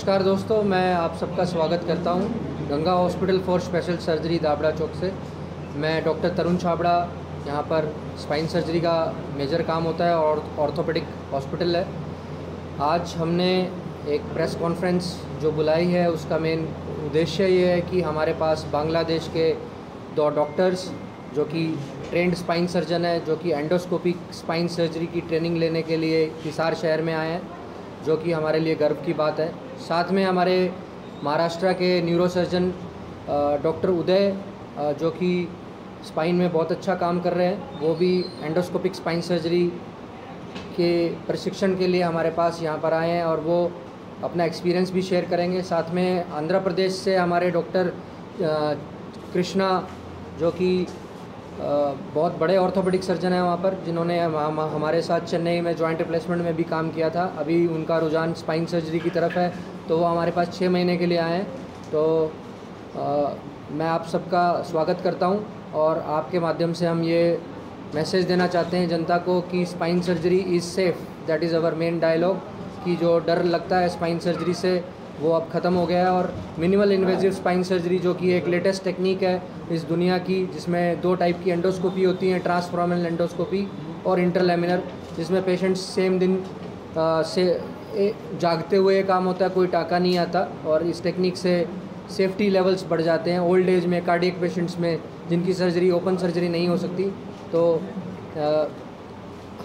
नमस्कार दोस्तों, मैं आप सबका स्वागत करता हूं Ganga hospital for special surgery Dabra Chowk से। मैं डॉक्टर तरुण छाबड़ा, यहां पर स्पाइन सर्जरी का मेजर काम होता है और ऑर्थोपेडिक हॉस्पिटल है। आज हमने एक प्रेस कॉन्फ्रेंस जो बुलाई है, उसका मेन उद्देश्य ये है कि हमारे पास बांग्लादेश के 2 डॉक्टर्स जो कि ट्रेंड स्पाइन सर्जन है, जो कि एंडोस्कोपिक स्पाइन सर्जरी की ट्रेनिंग लेने के लिए हिसार शहर में आए हैं, जो कि हमारे लिए गर्व की बात है। साथ में हमारे महाराष्ट्र के न्यूरोसर्जन डॉक्टर उदय, जो कि स्पाइन में बहुत अच्छा काम कर रहे हैं, वो भी एंडोस्कोपिक स्पाइन सर्जरी के प्रशिक्षण के लिए हमारे पास यहाँ पर आए हैं और वो अपना एक्सपीरियंस भी शेयर करेंगे। साथ में आंध्र प्रदेश से हमारे डॉक्टर कृष्णा, जो कि बहुत बड़े ऑर्थोपेडिक सर्जन हैं वहाँ पर, जिन्होंने हमारे साथ चेन्नई में जॉइंट रिप्लेसमेंट में भी काम किया था। अभी उनका रुझान स्पाइन सर्जरी की तरफ है, तो वो हमारे पास 6 महीने के लिए आए हैं। तो मैं आप सबका स्वागत करता हूँ और आपके माध्यम से हम ये मैसेज देना चाहते हैं जनता को कि spine surgery is safe. That is our main dialogue, कि जो डर लगता है स्पाइन सर्जरी से वो अब ख़त्म हो गया है। और मिनिमल इन्वेजिव स्पाइन सर्जरी, जो कि एक लेटेस्ट टेक्निक है इस दुनिया की, जिसमें 2 टाइप की एंडोस्कोपी होती हैं, ट्रांसफॉर्मल एंडोस्कोपी और इंटरलैमिनर, जिसमें पेशेंट सेम दिन जागते हुए काम होता है, कोई टाका नहीं आता। और इस टेक्निक से सेफ्टी लेवल्स बढ़ जाते हैं ओल्ड एज में, कार्डियक पेशेंट्स में, जिनकी सर्जरी ओपन सर्जरी नहीं हो सकती। तो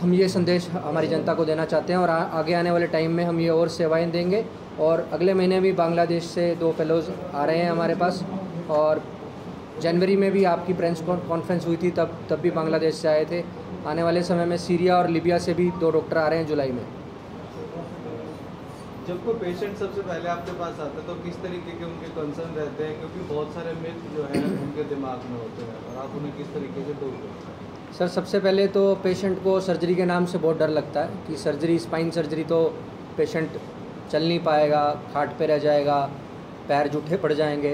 हम ये संदेश हमारी जनता को देना चाहते हैं और आगे आने वाले टाइम में हम ये और सेवाएं देंगे। और अगले महीने भी बांग्लादेश से 2 फेलोज़ आ रहे हैं हमारे पास, और जनवरी में भी आपकी प्रेस कॉन्फ्रेंस हुई थी, तब भी बांग्लादेश से आए थे। आने वाले समय में सीरिया और लीबिया से भी 2 डॉक्टर आ रहे हैं जुलाई में। जब कोई पेशेंट सबसे पहले आपके पास आता है तो किस तरीके के उनके कंसर्न रहते हैं, क्योंकि बहुत सारे मिथ जो है उनके दिमाग में होते हैं, और आप उन्हें किस तरीके से दूर करते हैं? सर, सबसे पहले तो पेशेंट को सर्जरी के नाम से बहुत डर लगता है कि सर्जरी, स्पाइन सर्जरी तो पेशेंट चल नहीं पाएगा, खाट पे रह जाएगा, पैर जूठे पड़ जाएंगे।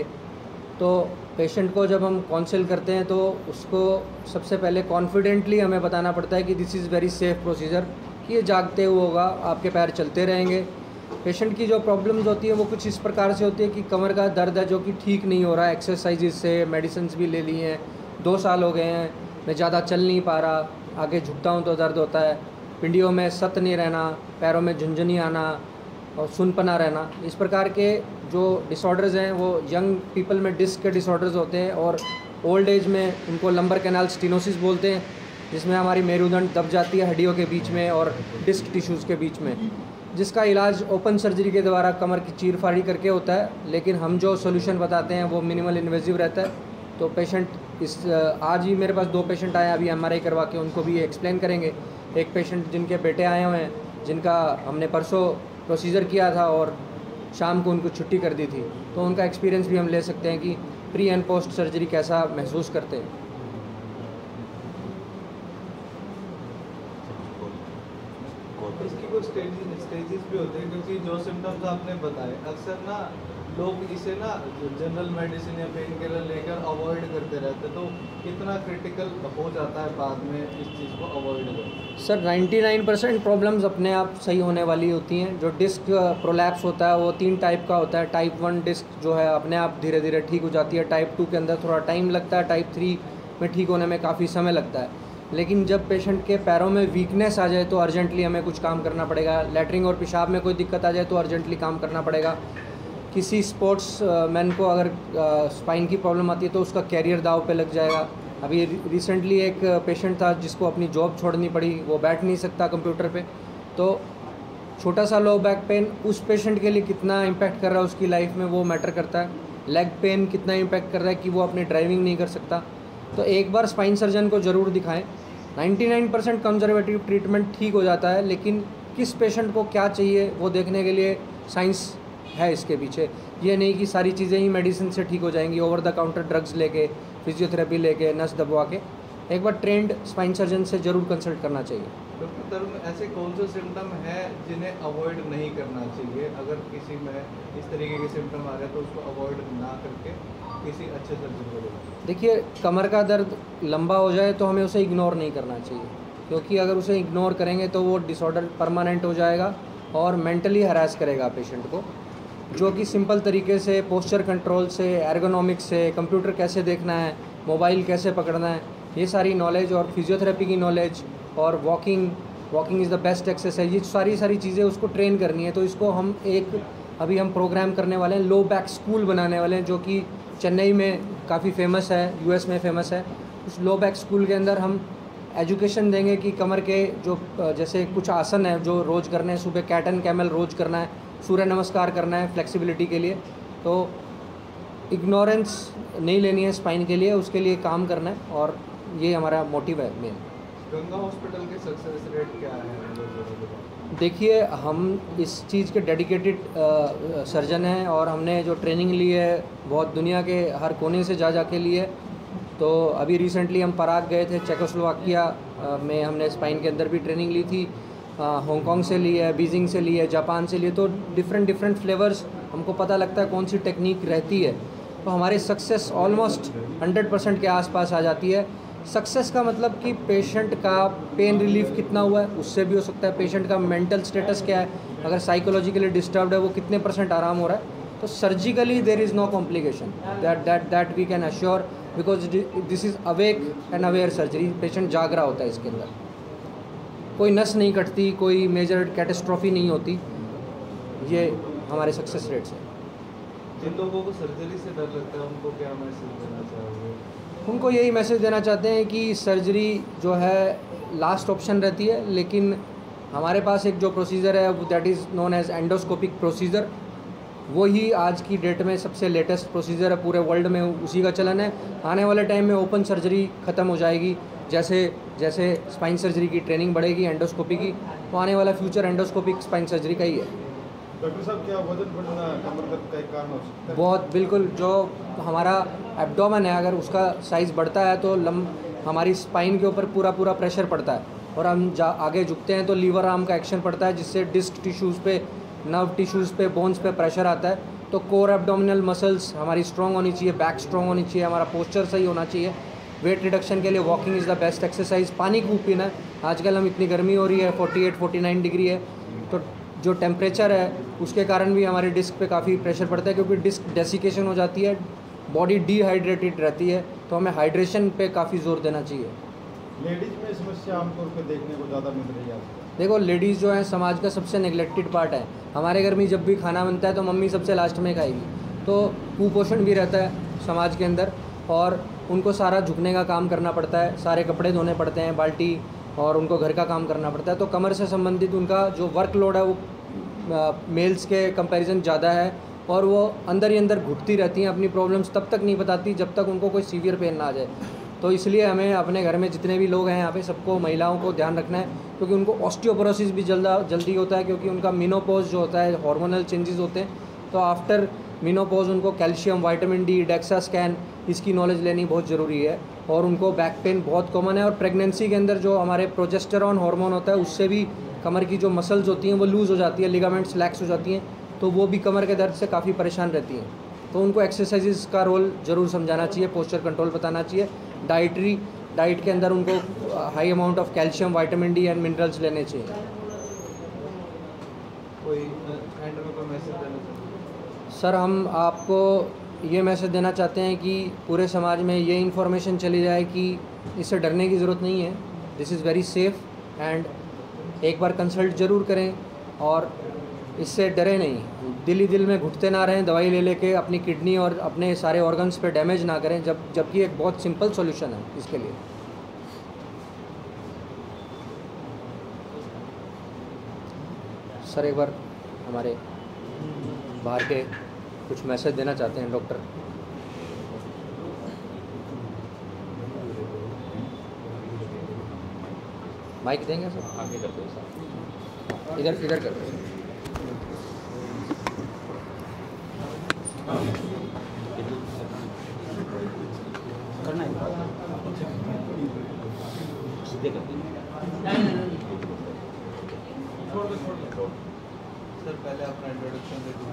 तो पेशेंट को जब हम काउंसिल करते हैं तो उसको सबसे पहले कॉन्फिडेंटली हमें बताना पड़ता है कि this is very safe procedure, कि ये जागते हुए होगा, आपके पैर चलते रहेंगे। पेशेंट की जो प्रॉब्लम्स होती है वो कुछ इस प्रकार से होती है कि कमर का दर्द है जो कि ठीक नहीं हो रहा है, एक्सरसाइज से, मेडिसिन भी ले ली हैं, 2 साल हो गए हैं, मैं ज़्यादा चल नहीं पा रहा, आगे झुकता हूँ तो दर्द होता है, पिंडियों में सत नहीं रहना, पैरों में झुंझुनी आना और सुनपना रहना। इस प्रकार के जो डिसऑर्डर्स हैं वो यंग पीपल में डिस्क के डिसऑर्डर्स होते हैं, और ओल्ड एज में उनको लंबर कैनाल स्टीनोसिस बोलते हैं, जिसमें हमारी मेरुदंड दब जाती है हड्डियों के बीच में और डिस्क टिश्यूज़ के बीच में, जिसका इलाज ओपन सर्जरी के द्वारा कमर की चीर फाड़ी करके होता है। लेकिन हम जो सोल्यूशन बताते हैं वो मिनिमल इन्वेजिव रहता है। तो पेशेंट आज ही मेरे पास 2 पेशेंट आए, अभी MRI करवा के उनको भी एक्सप्लेन करेंगे। एक पेशेंट जिनके बेटे आए हुए हैं, जिनका हमने परसों प्रोसीजर किया था और शाम को उनको छुट्टी कर दी थी, तो उनका एक्सपीरियंस भी हम ले सकते हैं कि प्री एंड पोस्ट सर्जरी कैसा महसूस करते हैं। इसकी कुछ स्टेजेस भी होते हैं, क्योंकि जो सिम्टम्स आपने बताए अक्सर ना लोग इसे ना जनरल मेडिसिन या पेन किलर लेकर अवॉइड करते रहते हैं, तो कितना क्रिटिकल हो जाता है बाद में इस चीज़ को अवॉइड करना? सर, 99% प्रॉब्लम्स अपने आप सही होने वाली होती हैं। जो डिस्क प्रोलैप्स होता है वो 3 टाइप का होता है। टाइप 1 डिस्क जो है अपने आप धीरे धीरे ठीक हो जाती है, टाइप 2 के अंदर थोड़ा टाइम लगता है, टाइप 3 में ठीक होने में काफ़ी समय लगता है। लेकिन जब पेशेंट के पैरों में वीकनेस आ जाए तो अर्जेंटली हमें कुछ काम करना पड़ेगा। लैट्रिन और पेशाब में कोई दिक्कत आ जाए तो अर्जेंटली काम करना पड़ेगा। किसी स्पोर्ट्स मैन को अगर स्पाइन की प्रॉब्लम आती है तो उसका कैरियर दाव पे लग जाएगा। अभी रिसेंटली एक पेशेंट था जिसको अपनी जॉब छोड़नी पड़ी, वो बैठ नहीं सकता कंप्यूटर पे। तो छोटा सा लो बैक पेन उस पेशेंट के लिए कितना इम्पैक्ट कर रहा है उसकी लाइफ में, वो मैटर करता है। लेग पेन कितना इम्पैक्ट कर रहा है कि वो अपनी ड्राइविंग नहीं कर सकता। तो एक बार स्पाइन सर्जन को ज़रूर दिखाएं। 99% कंजर्वेटिव ट्रीटमेंट ठीक हो जाता है, लेकिन किस पेशेंट को क्या चाहिए वो देखने के लिए साइंस है इसके पीछे। ये नहीं कि सारी चीज़ें ही मेडिसिन से ठीक हो जाएंगी, ओवर द काउंटर ड्रग्स लेके, फिजियोथेरेपी लेके, नस दबवा के। एक बार ट्रेंड स्पाइन सर्जन से ज़रूर कंसल्ट करना चाहिए। डॉक्टर तरुण, ऐसे कौन से सिम्टम हैं जिन्हें अवॉइड नहीं करना चाहिए? अगर किसी में इस तरीके के सिम्टम आ रहे हैं तो उसको अवॉइड ना करके किसी अच्छे सर्जन को देखिए। देखिए, कमर का दर्द लंबा हो जाए तो हमें उसे इग्नोर नहीं करना चाहिए, क्योंकि अगर उसे इग्नोर करेंगे तो वो डिसऑर्डर परमानेंट हो जाएगा और मेंटली हरास करेगा पेशेंट को। जो कि सिंपल तरीके से पोस्चर कंट्रोल से, एर्गोनॉमिक्स से, कंप्यूटर कैसे देखना है, मोबाइल कैसे पकड़ना है, ये सारी नॉलेज, और फिजियोथेरेपी की नॉलेज, और walking is the best exercise, ये सारी चीज़ें उसको ट्रेन करनी है। तो इसको हम अभी हम प्रोग्राम करने वाले हैं, लो बैक स्कूल बनाने वाले हैं, जो कि चेन्नई में काफ़ी फेमस है, यूएस में फेमस है। उस लो बैक स्कूल के अंदर हम एजुकेशन देंगे कि कमर के जो जैसे कुछ आसन है जो रोज़ करने हैं, सुबह कैट एंड कैमल रोज़ करना है, सूर्य नमस्कार करना है फ्लेक्सिबिलिटी के लिए। तो इग्नोरेंस नहीं लेनी है स्पाइन के लिए, उसके लिए काम करना है, और ये हमारा मोटिव है मेन। गंगा हॉस्पिटल के सक्सेस रेट क्या है? देखिए, हम इस चीज़ के डेडिकेटेड सर्जन हैं, और हमने जो ट्रेनिंग ली है बहुत दुनिया के हर कोने से जा के ली है। तो अभी रिसेंटली हम पराग गए थे, चेकोस्लोवाकिया में हमने स्पाइन के अंदर भी ट्रेनिंग ली थी, हांगकांग से ली है, बीजिंग से ली है, जापान से ली है। तो डिफरेंट फ्लेवर्स हमको पता लगता है कौन सी टेक्निक रहती है। तो हमारी सक्सेस ऑलमोस्ट 100% के आसपास आ जाती है। सक्सेस का मतलब कि पेशेंट का पेन रिलीफ कितना हुआ है, उससे भी हो सकता है पेशेंट का मेंटल स्टेटस क्या है, अगर साइकोलॉजिकली डिस्टर्ब्ड है वो कितने % आराम हो रहा है। तो surgically there is no complication that we can assure, because this is awake and aware surgery. Patient जाग रहा होता है इसके अंदर, कोई नस नहीं कटती, कोई मेजर कैटेस्ट्रॉफी नहीं होती। ये हमारे सक्सेस रेट्स हैं। जिन लोगों को सर्जरी से डर लगता है उनको क्या मैसेज देना चाहोगे? उनको यही मैसेज देना चाहते हैं कि सर्जरी जो है लास्ट ऑप्शन रहती है, लेकिन हमारे पास एक जो प्रोसीजर है that is known as endoscopic procedure, वो ही आज की डेट में सबसे लेटेस्ट प्रोसीजर है, पूरे वर्ल्ड में उसी का चलन है। आने वाले टाइम में ओपन सर्जरी ख़त्म हो जाएगी, जैसे स्पाइन सर्जरी की ट्रेनिंग बढ़ेगी एंडोस्कोपी की, तो आने वाला फ्यूचर एंडोस्कोपिक स्पाइन सर्जरी का ही है। डॉक्टर साहब, क्या वजन बढ़ना कमर दर्द का एक कारण हो सकता है? बहुत बिल्कुल, जो हमारा एब्डोमेन है अगर उसका साइज़ बढ़ता है तो हमारी स्पाइन के ऊपर पूरा प्रेशर पड़ता है, और हम आगे झुकते हैं तो लीवर आर्म का एक्शन पड़ता है, जिससे डिस्क टिश्यूज़ पे, नर्व टिश्यूज़ पे, बोन्स पे प्रेशर आता है। तो कोर एब्डोमिनल मसल्स हमारी स्ट्रॉन्ग होनी चाहिए, बैक स्ट्रॉन्ग होनी चाहिए, हमारा पोस्चर सही होना चाहिए। वेट रिडक्शन के लिए walking is the best exercise. पानी खूब पीना है, आजकल हम इतनी गर्मी हो रही है, 48-49 डिग्री है, तो जो टेम्परेचर है उसके कारण भी हमारे डिस्क पे काफ़ी प्रेशर पड़ता है, क्योंकि डिस्क डेसिकेशन हो जाती है, बॉडी डिहाइड्रेटेड रहती है, तो हमें हाइड्रेशन पे काफ़ी जोर देना चाहिए। लेडीज़ में समस्या आमतौर पे देखने को ज़्यादा मिल रही है। देखो, लेडीज़ जो है समाज का सबसे नेग्लेक्टेड पार्ट है। हमारे घर में जब भी खाना बनता है तो मम्मी सबसे लास्ट में खाएगी, तो कुपोषण भी रहता है समाज के अंदर, और उनको सारा झुकने का काम करना पड़ता है, सारे कपड़े धोने पड़ते हैं, बाल्टी, और उनको घर का काम करना पड़ता है। तो कमर से संबंधित उनका जो वर्कलोड है वो मेल्स के कंपैरिजन ज़्यादा है, और वो अंदर ही अंदर घुटती रहती हैं, अपनी प्रॉब्लम्स तब तक नहीं बताती जब तक उनको कोई सीवियर पेन ना आ जाए। तो इसलिए हमें अपने घर में जितने भी लोग हैं यहाँ पे सबको, महिलाओं को ध्यान रखना है, क्योंकि उनको ऑस्टियोपोरोसिस भी जल्दी होता है, क्योंकि उनका मेनोपॉज जो होता है, हार्मोनल चेंजेस होते हैं। तो आफ्टर मेनोपॉज उनको calcium, vitamin D, DEXA scan, इसकी नॉलेज लेनी बहुत ज़रूरी है। और उनको बैक पेन बहुत कॉमन है, और प्रेगनेंसी के अंदर जो हमारे प्रोजेस्टेरॉन हार्मोन होता है उससे भी कमर की जो मसल्स होती हैं वो लूज़ हो जाती है, लिगामेंट्स लैक्स हो जाती हैं, तो वो भी कमर के दर्द से काफ़ी परेशान रहती हैं। तो उनको एक्सरसाइजेस का रोल ज़रूर समझाना चाहिए, पोस्चर कंट्रोल बताना चाहिए, डाइट के अंदर उनको high amount of calcium, vitamin D and minerals लेने चाहिए। कोई एंड में कोई मैसेज देना चाहिए? सर, हम आपको ये मैसेज देना चाहते हैं कि पूरे समाज में ये इन्फॉर्मेशन चली जाए कि इससे डरने की ज़रूरत नहीं है, this is very safe, and एक बार कंसल्ट ज़रूर करें, और इससे डरे नहीं, दिल में घुटते ना रहें, दवाई ले लेके अपनी किडनी और अपने सारे ऑर्गन्स पे डैमेज ना करें, जबकि एक बहुत सिंपल सॉल्यूशन है इसके लिए। सर, एक बार हमारे बाहर के कुछ मैसेज देना चाहते हैं डॉक्टर। माइक देंगे सर? आगे करते हैं सर, इधर करते हैं। करना है सर, पहले अपना इंट्रोडक्शन दे दीजिए।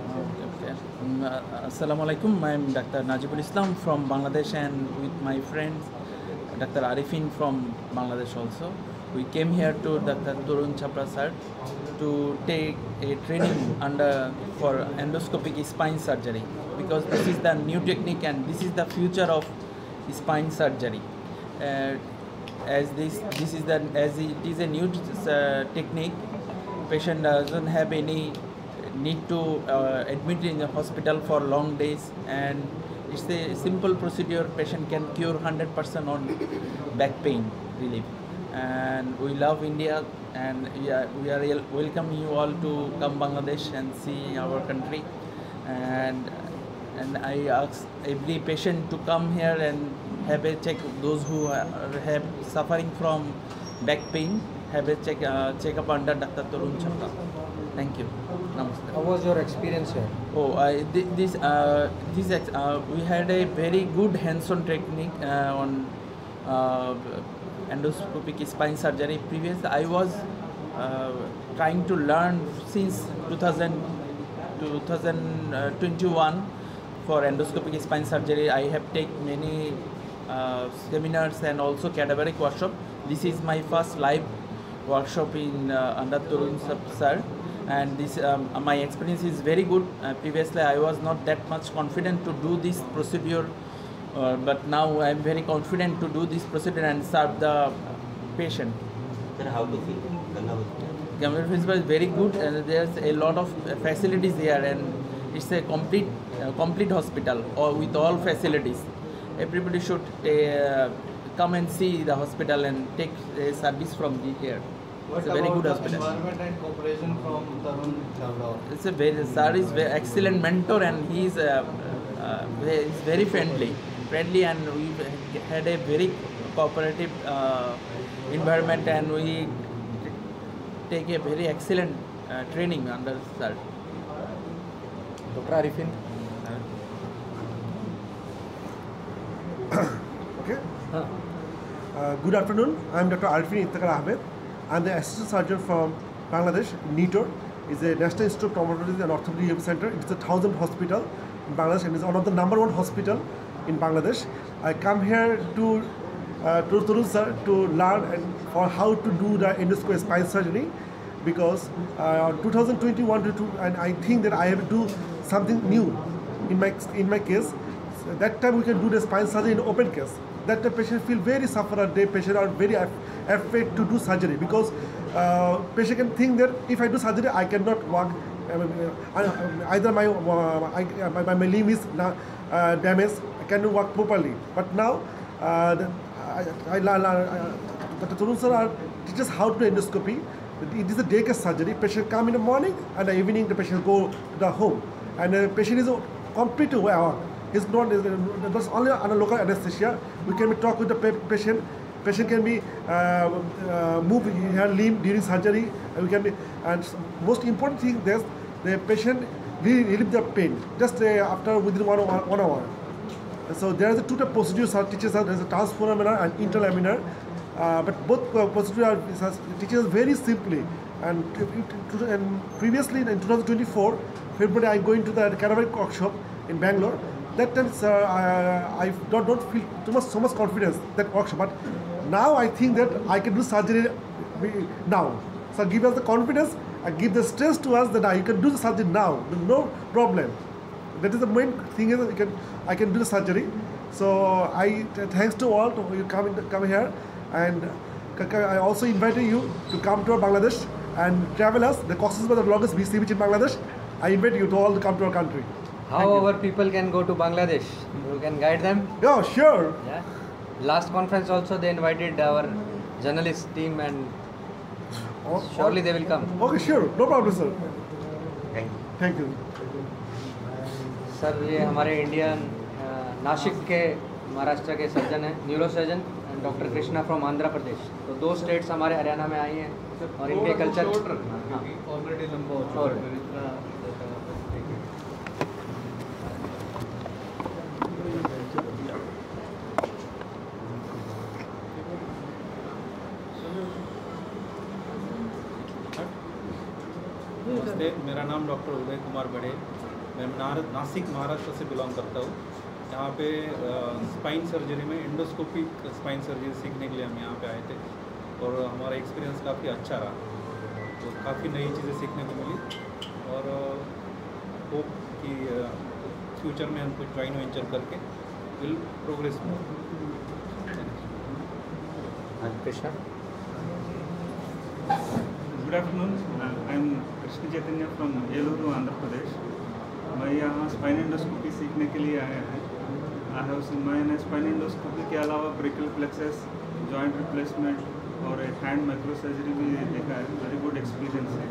Assalamualaikum. I am Dr. Najibul Islam from Bangladesh, and with my friends Dr. Arifin from Bangladesh also. we came here to Dr. Tarun Chhabra sir to take a training for endoscopic spine surgery, because this is the new technique and this is the future of spine surgery. As it is a new technique, patient doesn't have any need to admit in the hospital for long days, and it's a simple procedure. Patient can cure 100% on back pain relief. And we love India, and we are welcome you all to come Bangladesh and see our country. And I ask every patient to come here and have a check. Those who have suffering from back pain, have a check-up under Dr. Tarun Chhabra. Thank you. Namaste. How was your experience here? We had a very good hands-on technique on endoscopic spine surgery. Previously, I was trying to learn since 2021 for endoscopic spine surgery. I have taken many seminars and also cadaveric workshop. This is my first live workshop in under Tarun sir, and this my experience is very good. Previously, I was not that much confident to do this procedure, but now I am very confident to do this procedure and serve the patient. Then how to feel? Ganga Hospital is very good, and there's a lot of facilities here, and it's a complete hospital with all facilities. Everybody should come and see the hospital and take service from here. What It's a very about good the hospital. environment and cooperation from Tarun Chhabra? It's a sir is very excellent mentor, and he is very friendly, and we had a very cooperative environment, and we take a very excellent training under sir. Dr. Arifin? Okay. Huh. Good afternoon. I'm Dr. Arifin Iftikhar Ahmed. I'm the assistant surgeon from Bangladesh. NITOR is a National Institute of Traumatology and Orthopedic Center. It's a 1,000 hospital in Bangladesh, and it's one of the #1 hospital in Bangladesh. I come here to Tarun sir to learn for how to do the endoscopic spine surgery, because 2021 and I think that I have to do something new in my case. So that time we can do the spine surgery in open case. That the patient feel very suffered. The patient are very afraid to do surgery, because patient can think that if I do surgery I cannot walk. Either my limb is damaged, I cannot walk properly. But now Dr. Tarun sir teaches how to do endoscopy. It is a day case surgery. Patient come in the morning, and the evening the patient go to the home, and the patient is completely well. It's not only under local anesthesia. We can talk with the patient. Patient can be move her limb during surgery. And most important thing, there's the patient relieve the pain just after within one hour. So there is a two-type procedures teaches us. There's a transforaminal and interlaminar. But both procedures teaches us very simply. And previously in 2024 February, I go into the cadaveric workshop in Bangalore. That time I don't feel so much confidence that workshop. But now I think that I can do surgery now. So give us the confidence and give the stress to us that you can do the surgery now, no problem. That is the main thing, is I can do the surgery. So thanks to all you come here, and I also invited you to come to Bangladesh and travel us. The Cox's Bazar the longest sea beach in Bangladesh. I invite you to all to come to our country. How our people can go to Bangladesh? You can guide them? Yeah, sure. Yeah. Last conference also they invited our journalist team, and surely they will come. Okay, sure. No problem, sir. Thank you. Thank you. Sir ये हमारे Indian Nashik के महाराष्ट्र के surgeon हैं, neuro surgeon, doctor Krishna from Andhra Pradesh. तो 2 states हमारे हरियाणा में आई हैं, और इनके कल्चर ऑलरेडी लंबा हो चुका है. नमस्ते, मेरा नाम डॉक्टर उदय कुमार बड़े. मैं नासिक महाराष्ट्र से बिलोंग करता हूँ. यहाँ पे स्पाइन सर्जरी में एंडोस्कोपिक स्पाइन सर्जरी सीखने के लिए हम यहाँ पे आए थे. और हमारा एक्सपीरियंस काफ़ी अच्छा रहा। तो काफ़ी नई चीज़ें सीखने को मिली और होप कि फ्यूचर में हम कुछ जॉइंट वेंचर करके will progress more. Krishna. Good afternoon, I am Krishna Chaitanya from Eluru, Andhra Pradesh. मैं यहाँ स्पाइन एंडोस्कोपी सीखने के लिए आया है। मैंने स्पाइन एंडोस्कोपी के अलावा ब्रेकियल प्लेक्सस, जॉइंट रिप्लेसमेंट और एक हैंड माइक्रो सर्जरी भी देखा है। वेरी गुड एक्सपीरियंस है।